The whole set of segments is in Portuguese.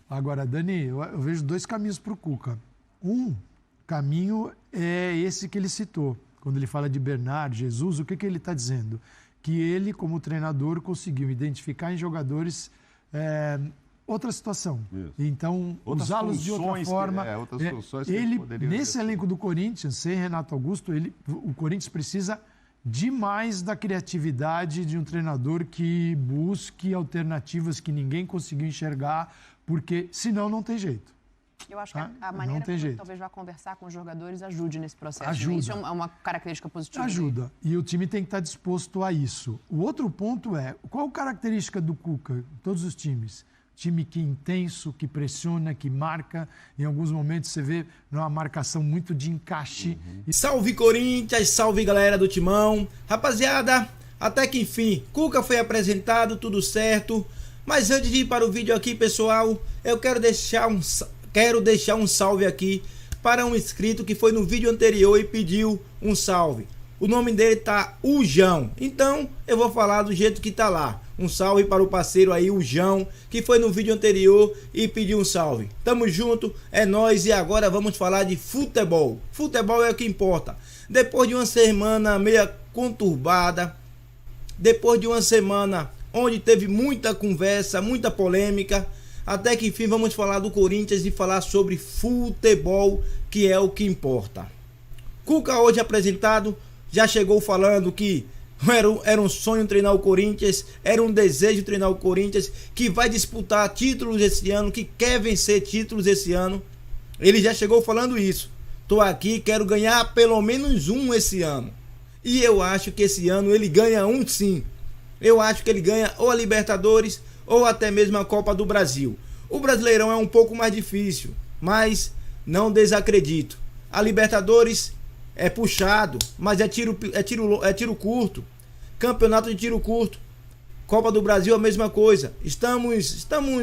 Agora, Dani, eu vejo dois caminhos para o Cuca. Um caminho é esse que ele citou. Quando ele fala de Bernard, Jesus, o que ele está dizendo? Que ele, como treinador, conseguiu identificar em jogadores outra situação. Isso. Então, usá-los de outra forma. Nesse elenco do Corinthians, sem Renato Augusto, o Corinthians precisa demais da criatividade de um treinador que busque alternativas que ninguém conseguiu enxergar, porque senão não tem jeito. Eu acho que a maneira como talvez vá conversar com os jogadores ajude nesse processo. Ajuda. Isso é uma característica positiva. Ajuda. E o time tem que estar disposto a isso. O outro ponto é, qual a característica do Cuca em todos os times? Time que é intenso, que pressiona, que marca. Em alguns momentos você vê uma marcação muito de encaixe. Salve Corinthians, salve galera do Timão. Rapaziada, até que enfim, Cuca foi apresentado, tudo certo. Mas antes de ir para o vídeo aqui, pessoal, eu quero deixar um salve aqui para um inscrito que foi no vídeo anterior e pediu um salve. O nome dele tá Ujão, então eu vou falar do jeito que tá lá. Um salve para o parceiro aí, Ujão, que foi no vídeo anterior e pediu um salve. Tamo junto, é nóis, e agora vamos falar de futebol. Futebol é o que importa. Depois de uma semana meio conturbada, depois de uma semana onde teve muita conversa, muita polêmica, até que enfim vamos falar do Corinthians e falar sobre futebol, que é o que importa. Cuca hoje apresentado, já chegou falando que era um sonho treinar o Corinthians, era um desejo treinar o Corinthians, que vai disputar títulos esse ano, que quer vencer títulos esse ano. Ele já chegou falando isso. Tô aqui, quero ganhar pelo menos um esse ano. E eu acho que esse ano ele ganha um sim. Eu acho que ele ganha ou a Libertadores ou até mesmo a Copa do Brasil. O Brasileirão é um pouco mais difícil, mas não desacredito. A Libertadores é puxado, mas é tiro curto. Campeonato de tiro curto. Copa do Brasil a mesma coisa. Estamos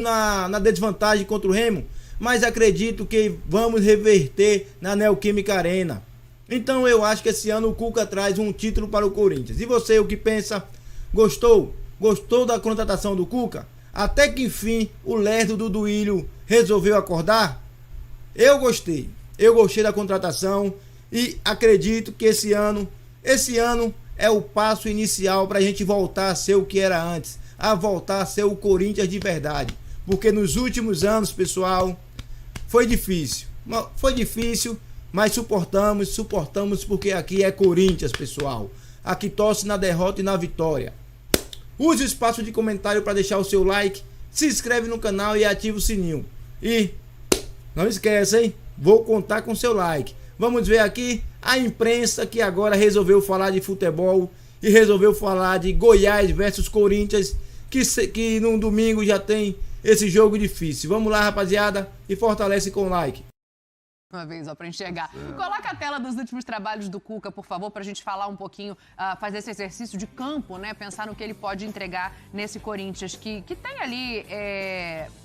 na desvantagem contra o Remo, mas acredito que vamos reverter na Neoquímica Arena. Então eu acho que esse ano o Cuca traz um título para o Corinthians. E você, o que pensa? Gostou? Gostou da contratação do Cuca? Até que enfim o lerdo do Duílio resolveu acordar? Eu gostei da contratação e acredito que esse ano é o passo inicial para a gente voltar a ser o que era antes, a voltar a ser o Corinthians de verdade, porque nos últimos anos, pessoal, foi difícil, mas suportamos porque aqui é Corinthians, pessoal, aqui torce na derrota e na vitória. Use o espaço de comentário para deixar o seu like, se inscreve no canal e ativa o sininho. E não esqueça, hein? Vou contar com seu like. Vamos ver aqui a imprensa que agora resolveu falar de futebol e resolveu falar de Goiás versus Corinthians, que no domingo já tem esse jogo difícil. Vamos lá, rapaziada, e fortalece com o like. Uma vez, ó, para enxergar. Coloca a tela dos últimos trabalhos do Cuca, por favor, para a gente falar um pouquinho, fazer esse exercício de campo, né? Pensar no que ele pode entregar nesse Corinthians, que tem ali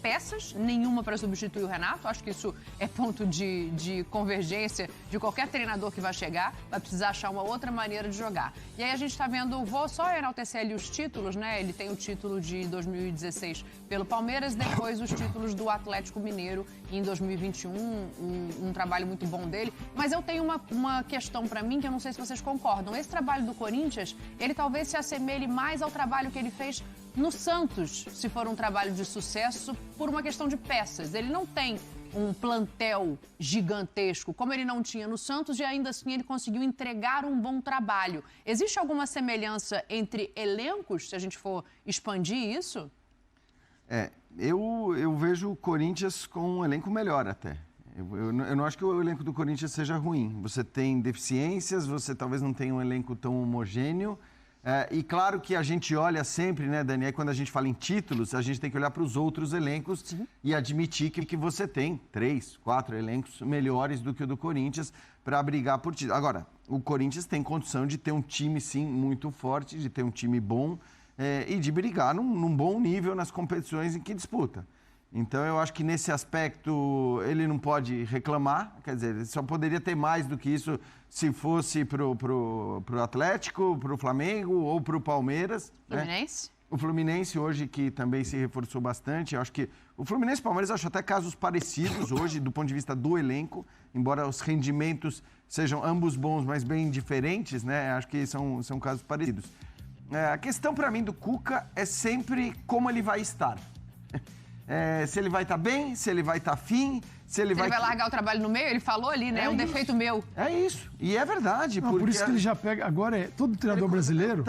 peças, nenhuma para substituir o Renato. Acho que isso é ponto de convergência de qualquer treinador que vai chegar. Vai precisar achar uma outra maneira de jogar. E aí a gente está vendo, vou só enaltecer ali os títulos, né? Ele tem o título de 2016 pelo Palmeiras, depois os títulos do Atlético Mineiro em 2021, um trabalho muito bom dele, mas eu tenho uma questão para mim que eu não sei se vocês concordam. Esse trabalho do Corinthians, ele talvez se assemelhe mais ao trabalho que ele fez no Santos, se for um trabalho de sucesso, por uma questão de peças. Ele não tem um plantel gigantesco, como ele não tinha no Santos, e ainda assim ele conseguiu entregar um bom trabalho. Existe alguma semelhança entre elencos, se a gente for expandir isso? Eu vejo o Corinthians com um elenco melhor até. Eu não acho que o elenco do Corinthians seja ruim. Você tem deficiências, você talvez não tenha um elenco tão homogêneo. E claro que a gente olha sempre, né, Daniel, quando a gente fala em títulos, a gente tem que olhar para os outros elencos. Sim. E admitir que você tem 3, 4 elencos melhores do que o do Corinthians para brigar por título. Agora, o Corinthians tem condição de ter um time, sim, muito forte, de ter um time bom e de brigar num bom nível nas competições em que disputa. Então, eu acho que nesse aspecto ele não pode reclamar, quer dizer, ele só poderia ter mais do que isso se fosse pro Atlético, pro Flamengo ou pro Palmeiras. Fluminense? Né? O Fluminense hoje, que também se reforçou bastante, eu acho que o Fluminense e o Palmeiras, eu acho até casos parecidos hoje, do ponto de vista do elenco, embora os rendimentos sejam ambos bons, mas bem diferentes, né? Acho que são casos parecidos. A questão para mim do Cuca é sempre como ele vai estar. Se ele vai estar bem, se ele vai estar afim, se ele vai largar o trabalho no meio, ele falou ali, né? É um defeito meu. É isso. E é verdade. Não, por isso que ele já pega... Agora, todo treinador brasileiro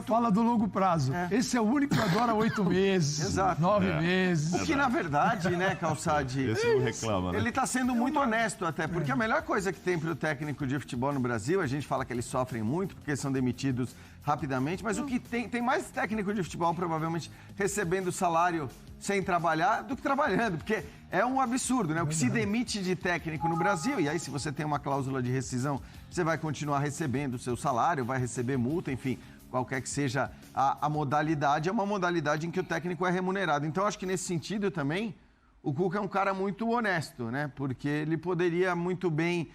fala do longo prazo. Esse é o único que adora 8 meses, Exato. 9 meses. O que, na verdade, né, Calçade? Esse não reclama, né? Ele está sendo muito honesto até, porque a melhor coisa que tem para o técnico de futebol no Brasil, a gente fala que eles sofrem muito porque são demitidos rapidamente, mas o que tem mais técnico de futebol provavelmente recebendo salário sem trabalhar do que trabalhando, porque é um absurdo, né? O que se demite de técnico no Brasil, e aí se você tem uma cláusula de rescisão, você vai continuar recebendo o seu salário, vai receber multa, enfim, qualquer que seja a modalidade, é uma modalidade em que o técnico é remunerado. Então, acho que nesse sentido também, o Cuca é um cara muito honesto, né? Porque ele poderia muito bem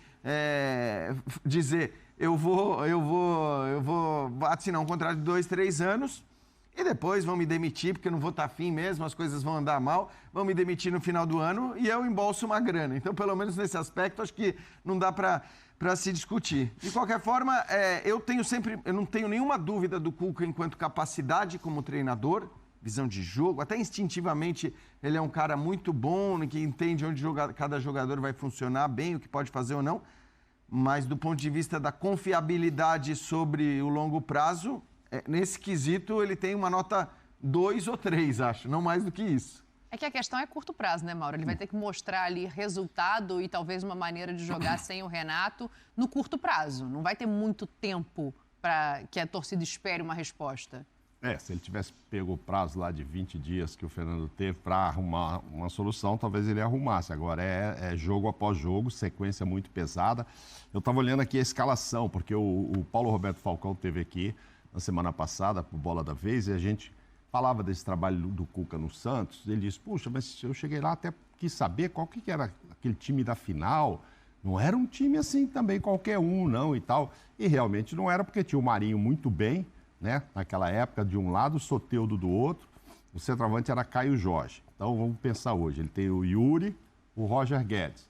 dizer, eu vou assinar um contrato de 2, 3 anos e depois vão me demitir porque eu não vou estar afim mesmo, as coisas vão andar mal, vão me demitir no final do ano e eu embolso uma grana. Então, pelo menos nesse aspecto, acho que não dá para se discutir. De qualquer forma, eu não tenho nenhuma dúvida do Cuca enquanto capacidade como treinador, visão de jogo, até instintivamente ele é um cara muito bom, que entende onde cada jogador vai funcionar bem, o que pode fazer ou não, mas do ponto de vista da confiabilidade sobre o longo prazo, nesse quesito ele tem uma nota 2 ou 3, acho, não mais do que isso. É que a questão é curto prazo, né, Mauro? Ele vai ter que mostrar ali resultado e talvez uma maneira de jogar sem o Renato no curto prazo. Não vai ter muito tempo para que a torcida espere uma resposta. Se ele tivesse pego o prazo lá de 20 dias que o Fernando teve para arrumar uma solução, talvez ele arrumasse. Agora é jogo após jogo, sequência muito pesada. Eu estava olhando aqui a escalação, porque o Paulo Roberto Falcão esteve aqui na semana passada, pro Bola da Vez, e a gente falava desse trabalho do Cuca no Santos. Ele disse, puxa, mas eu cheguei lá até quis saber qual que era aquele time da final. Não era um time assim também qualquer um, não, e tal. E realmente não era, porque tinha o Marinho muito bem, né? Naquela época, de um lado, o Soteldo do outro. O centroavante era Caio Jorge. Então, vamos pensar hoje. Ele tem o Yuri, o Roger Guedes.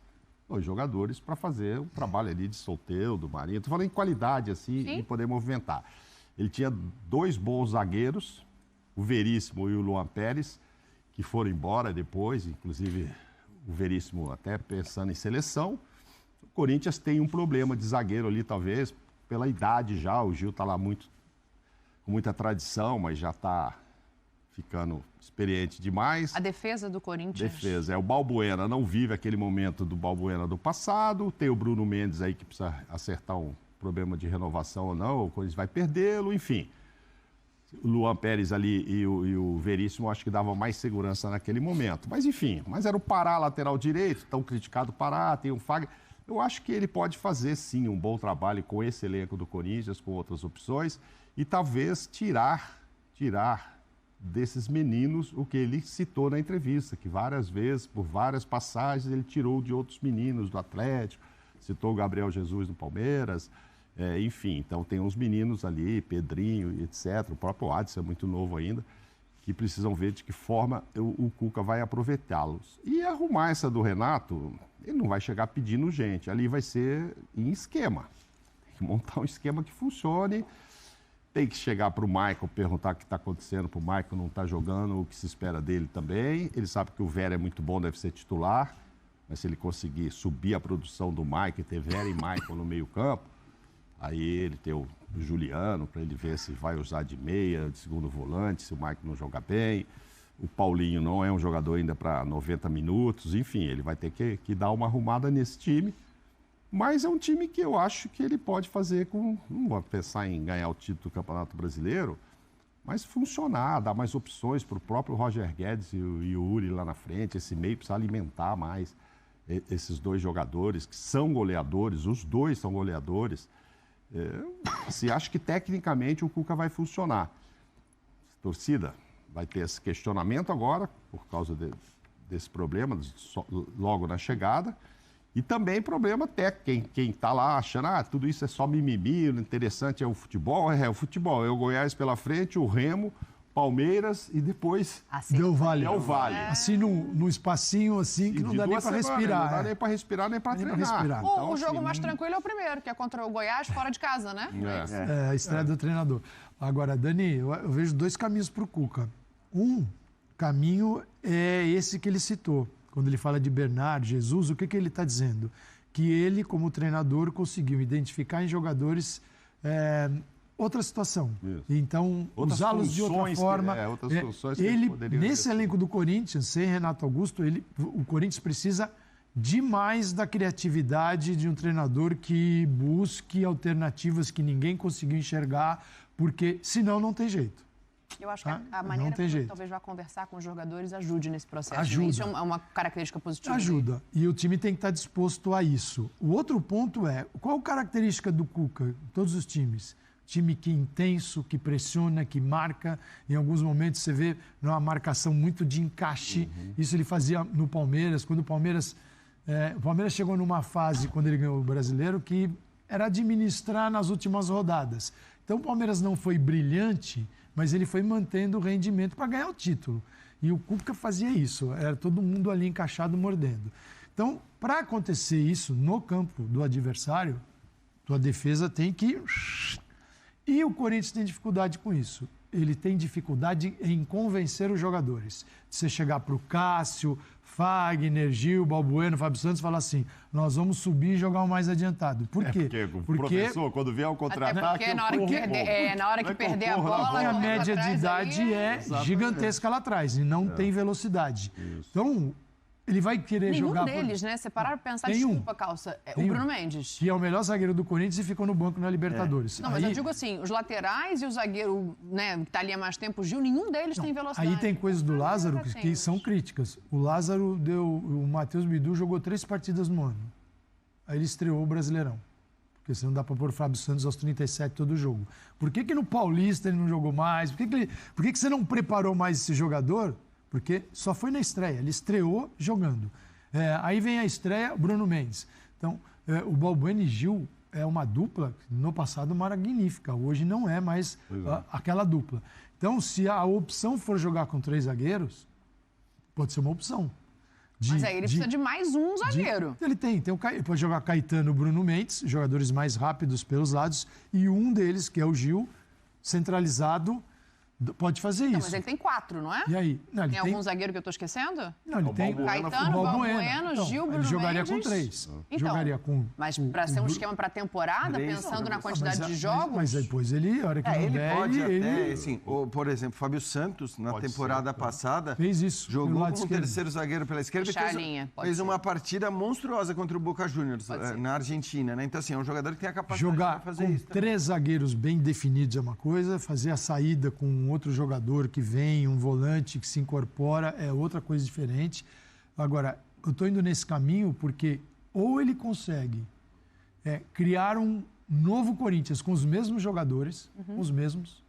2 jogadores para fazer um trabalho ali de Soteldo, Marinho. Estou falando em qualidade, assim, e poder movimentar. Ele tinha 2 bons zagueiros, o Veríssimo e o Luan Pérez, que foram embora depois, inclusive o Veríssimo até pensando em seleção. O Corinthians tem um problema de zagueiro ali, talvez, pela idade já. O Gil está lá com muita tradição, mas já está ficando experiente demais. A defesa do Corinthians? Defesa. O Balbuena não vive aquele momento do Balbuena do passado. Tem o Bruno Mendes aí que precisa acertar um problema de renovação ou não. O Corinthians vai perdê-lo, enfim. O Luan Pérez ali e o Veríssimo acho que davam mais segurança naquele momento. Mas, enfim, era o Pará, lateral direito, tão criticado Pará, tem um Fagner. Eu acho que ele pode fazer, sim, um bom trabalho com esse elenco do Corinthians, com outras opções, e talvez tirar desses meninos o que ele citou na entrevista, que várias vezes, por várias passagens, ele tirou de outros meninos do Atlético, citou o Gabriel Jesus do Palmeiras, enfim, então tem uns meninos ali, Pedrinho, etc., o próprio Adson é muito novo ainda, que precisam ver de que forma o Cuca vai aproveitá-los. E arrumar essa do Renato, ele não vai chegar pedindo gente, ali vai ser em esquema. Tem que montar um esquema que funcione, tem que chegar para o Michael, perguntar o que está acontecendo, para o Michael não estar jogando, o que se espera dele também. Ele sabe que o Vera é muito bom, deve ser titular, mas se ele conseguir subir a produção do Michael, ter Vera e Michael no meio campo, aí ele tem o Juliano, para ele ver se vai usar de meia, de segundo volante, se o Michael não jogar bem. O Paulinho não é um jogador ainda para 90 minutos, enfim, ele vai ter que dar uma arrumada nesse time. Mas é um time que eu acho que ele pode fazer com... Não vou pensar em ganhar o título do Campeonato Brasileiro, mas funcionar, dar mais opções para o próprio Roger Guedes e o Yuri lá na frente. Esse meio precisa alimentar mais esses 2 jogadores, que são goleadores, os 2 são goleadores. Acho que tecnicamente o Cuca vai funcionar. A torcida vai ter esse questionamento agora, por causa desse problema, logo na chegada. E também problema técnico, quem está lá achando, tudo isso é só mimimi, o interessante é o futebol. É o futebol, é o Goiás pela frente, o Remo, Palmeiras e depois Deu Vale. Del Valle. Assim, no espacinho assim, que não de dá nem 2 para semanas, respirar. Não dá nem para respirar, nem para Nem pra treinar. respirar. Então, O jogo assim, mais tranquilo é o primeiro, que é contra o Goiás, fora de casa, né? A estreia do treinador. Agora, Dani, eu vejo 2 caminhos para o Cuca. Um caminho é esse que ele citou. Quando ele fala de Bernard, Jesus, o que ele está dizendo? Que ele, como treinador, conseguiu identificar em jogadores outra situação. Isso. Então, Outras usá-los de outra funções que- forma. outras funções que ele, poderiam nesse exercer. elenco do Corinthians, sem Renato Augusto, o Corinthians precisa demais da criatividade de um treinador que busque alternativas que ninguém conseguiu enxergar, porque senão não tem jeito. Eu acho que Ah, a não maneira tem como jeito. talvez vá conversar com os jogadores ajude nesse processo. né? Ajuda. Isso é uma característica positiva. Ajuda. E o time tem que estar disposto a isso. O outro ponto é, qual a característica do Cuca, todos os times? Time que é intenso, que pressiona, que marca. Em alguns momentos você vê uma marcação muito de encaixe. Isso ele fazia no Palmeiras. Quando o Palmeiras chegou numa fase, quando ele ganhou o Brasileiro, que era administrar nas últimas rodadas. Então o Palmeiras não foi brilhante, mas ele foi mantendo o rendimento para ganhar o título. E o Cuca fazia isso. Era todo mundo ali encaixado, mordendo. Então, para acontecer isso no campo do adversário, tua defesa tem que... E o Corinthians tem dificuldade com isso. Ele tem dificuldade em convencer os jogadores. Você chegar para o Cássio, Fagner, Gil, Balbueno, Fábio Santos e falar assim, nós vamos subir e jogar o mais adiantado. Por quê? Porque o professor, quando vier o Até contra-ataque... porque na hora que perder a bola... Porque a correr média pra de trás idade aí, é gigantesca lá atrás e não tem velocidade. Então, ele vai querer Nenhum jogar... deles, né? Você parar pra pensar, Tem um. desculpa, Calça, o Tem um. Bruno Mendes. Que é o melhor zagueiro do Corinthians e ficou no banco na Libertadores. Não, mas eu digo assim, os laterais e o zagueiro, né, que tá ali há mais tempo, o Gil, nenhum deles tem velocidade. Aí tem coisas do Lázaro Ainda que tem são uns. críticas. O Lázaro o Matheus Bidu jogou 3 partidas no ano. Aí ele estreou o Brasileirão. Porque senão dá para pôr o Fábio Santos aos 37 todo jogo. Por que no Paulista ele não jogou mais? Por que você não preparou mais esse jogador? Porque só foi na estreia. Ele estreou jogando. Aí vem a estreia, Bruno Mendes. Então, o Balbueno e Gil é uma dupla, no passado, magnífica. Hoje não é mais aquela dupla. Então, se a opção for jogar com 3 zagueiros, pode ser uma opção. Mas aí ele precisa de mais um zagueiro. Ele pode jogar Caetano, Bruno Mendes, jogadores mais rápidos pelos lados, e um deles, que é o Gil, centralizado, pode fazer Não, isso. mas ele tem 4, não é? E aí? Não, ele Tem algum zagueiro que eu tô esquecendo? Não, ele tem Caetano, Balbueno, Gil, Bruno ele jogaria Mendes. com 3. Então, jogaria com... Mas para ser um esquema para temporada, 3, pensando na não, quantidade de jogos... Mas depois ele, a hora que não Ele der, pode até, ele assim, por exemplo, Fábio Santos, na Pode temporada ser, passada, fez isso. pelo jogou lado como esquerdo. terceiro zagueiro pela esquerda e Fechar a linha, pode fez ser. uma partida monstruosa contra o Boca Juniors ser. na Argentina, né? Então, assim, é um jogador que tem a capacidade Jogar de fazer com isso. 3 zagueiros bem definidos é uma coisa, fazer a saída com um outro jogador que vem, um volante que se incorpora, é outra coisa diferente. Agora, eu estou indo nesse caminho porque ou ele consegue criar um novo Corinthians com os mesmos jogadores, os mesmos,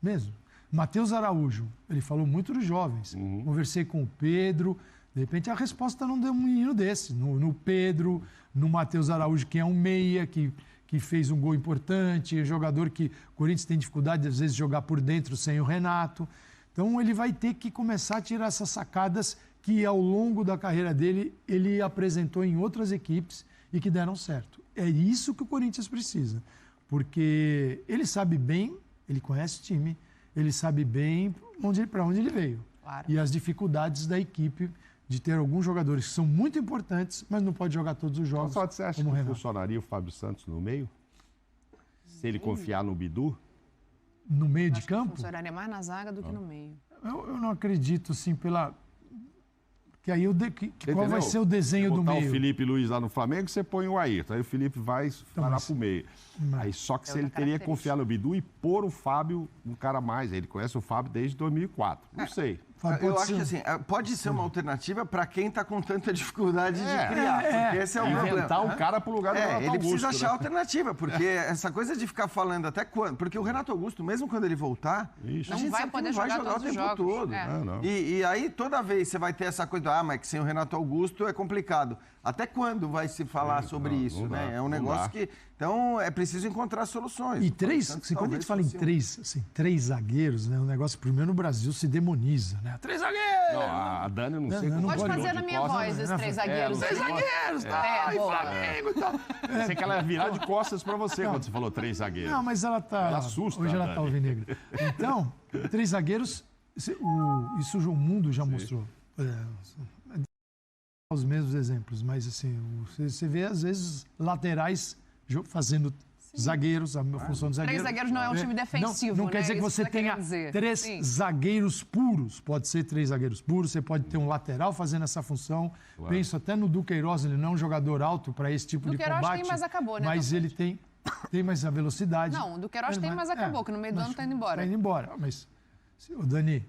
mesmo. Matheus Araújo, ele falou muito dos jovens. Conversei com o Pedro, de repente a resposta não deu um menino desse. No Pedro, no Matheus Araújo, que é um meia, que fez um gol importante, jogador que o Corinthians tem dificuldade, às vezes, de jogar por dentro sem o Renato. Então, ele vai ter que começar a tirar essas sacadas que, ao longo da carreira dele, ele apresentou em outras equipes e que deram certo. É isso que o Corinthians precisa, porque ele sabe bem, ele conhece o time, ele sabe bem para onde ele veio. Claro. E as dificuldades da equipe de ter alguns jogadores que são muito importantes, mas não pode jogar todos os jogos. Só você acha como o que Renato. funcionaria o Fábio Santos no meio? Se ele confiar no Bidu? No meio de Acho que campo? funcionaria mais na zaga do que no meio. Eu não acredito, assim, que aí qual vai Entendeu? ser o desenho do Botar meio? o Felipe Luiz lá no Flamengo, você põe o Ayrton. Aí o Felipe vai lá mas- pro meio. Aí só que É se ele outra teria que característica. confiar no Bidu e pôr o Fábio um cara mais. Ele conhece o Fábio desde 2004. Não sei. Eu acho que assim, pode ser uma alternativa para quem está com tanta dificuldade de criar. Porque esse é o problema. Inventar um cara pro lugar do Renato Augusto. Ele precisa achar né? alternativa, porque essa coisa de ficar falando até quando. Porque o Renato Augusto, mesmo quando ele voltar, Isso. a gente Não vai sabe que poder não vai jogar jogar o todos os tempo jogos. todo. É. Não. E aí, toda vez você vai ter essa coisa, mas que sem o Renato Augusto é complicado. Até quando vai se falar sobre isso, não né? dá, É um não negócio dá. que... Então, é preciso encontrar soluções. E três, Portanto, quando a gente fala em talvez três zagueiros, né? O negócio primeiro no Brasil se demoniza, né? 3 zagueiros! Não, a Dani eu não sei Não, como não Pode pode fazer de na minha costas, voz, né? esses 3 zagueiros. Três zagueiros, tá? É, boa. Flamengo e tal. Eu sei que ela ia virar de costas pra você quando você falou 3 zagueiros. Não, mas ela tá. Ela assusta, Hoje ela Dani. tá alvinegra. Então, 3 zagueiros, isso o mundo já mostrou. Os mesmos exemplos, mas assim, você vê às vezes laterais fazendo zagueiros, a função de zagueiro. 3 zagueiros não é um time defensivo, não né? quer dizer que Isso você tá querendo tenha dizer. 3 Sim. zagueiros puros. Pode ser 3 zagueiros puros, você pode ter um lateral fazendo essa função. Claro. Penso até no Duqueiroz, ele não é um jogador alto para esse tipo de Duqueiroz combate. tem, mas acabou, né, Mas ele tem mais a velocidade. Não, o Duqueiroz tem, mas acabou, que no meio do ano tá indo embora. Tá indo embora. Mas, o Dani,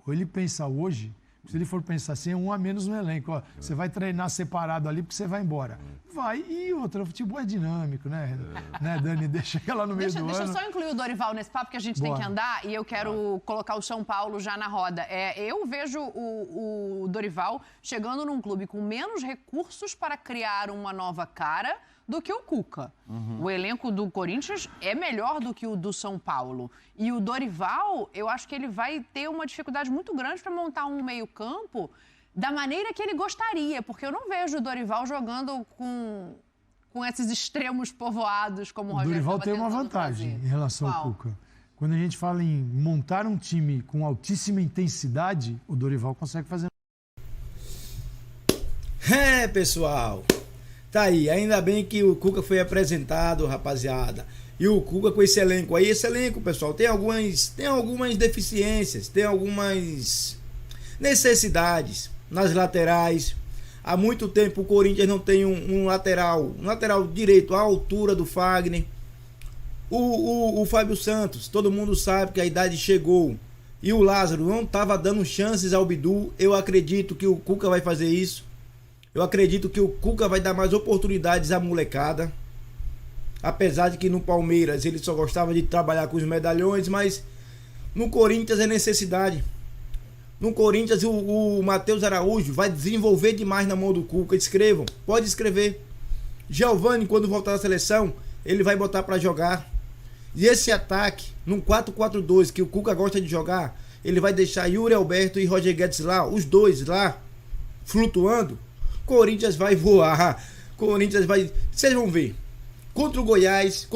ou ele pensa hoje, se ele for pensar assim, é um a menos no elenco. Ó, você vai treinar separado ali porque você vai embora. Vai. E outra, o futebol é dinâmico, né? Né, Dani? Deixa ela no meio do Deixa eu ano. só incluir o Dorival nesse papo que a gente tem Bora. que andar e eu quero colocar o São Paulo já na roda. Eu vejo o Dorival chegando num clube com menos recursos para criar uma nova cara do que o Cuca. O elenco do Corinthians é melhor do que o do São Paulo. E o Dorival, eu acho que ele vai ter uma dificuldade muito grande para montar um meio-campo da maneira que ele gostaria, porque eu não vejo o Dorival jogando com esses extremos povoados como o O Rogério Dorival estava tem uma tentando vantagem fazer. em relação Qual? ao Cuca. Quando a gente fala em montar um time com altíssima intensidade, o Dorival consegue fazer. Pessoal, tá aí, ainda bem que o Cuca foi apresentado, rapaziada. E o Cuca com esse elenco aí, pessoal, tem algumas deficiências, tem algumas necessidades nas laterais. Há muito tempo o Corinthians não tem um lateral direito à altura do Fagner. O Fábio Santos, todo mundo sabe que a idade chegou. E o Lázaro não estava dando chances ao Bidu. Eu acredito que o Cuca vai fazer isso. Eu acredito que o Cuca vai dar mais oportunidades à molecada. Apesar de que no Palmeiras ele só gostava de trabalhar com os medalhões, mas no Corinthians é necessidade. No Corinthians o Matheus Araújo vai desenvolver demais na mão do Cuca. Escrevam, pode escrever. Giovani, quando voltar da seleção, ele vai botar para jogar. E esse ataque, num 4-4-2 que o Cuca gosta de jogar, ele vai deixar Yuri Alberto e Roger Guedes lá, os dois lá, flutuando. Corinthians vai voar. Corinthians vai... Vocês vão ver. Contra o Goiás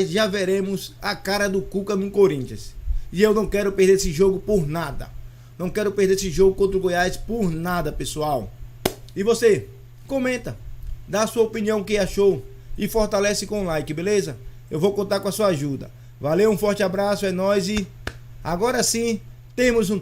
já veremos a cara do Cuca no Corinthians. E eu não quero perder esse jogo por nada. Não quero perder esse jogo contra o Goiás por nada, pessoal. E você? Comenta. Dá a sua opinião, o que achou. E fortalece com o like, beleza? Eu vou contar com a sua ajuda. Valeu, um forte abraço, é nóis e... Agora sim, temos um...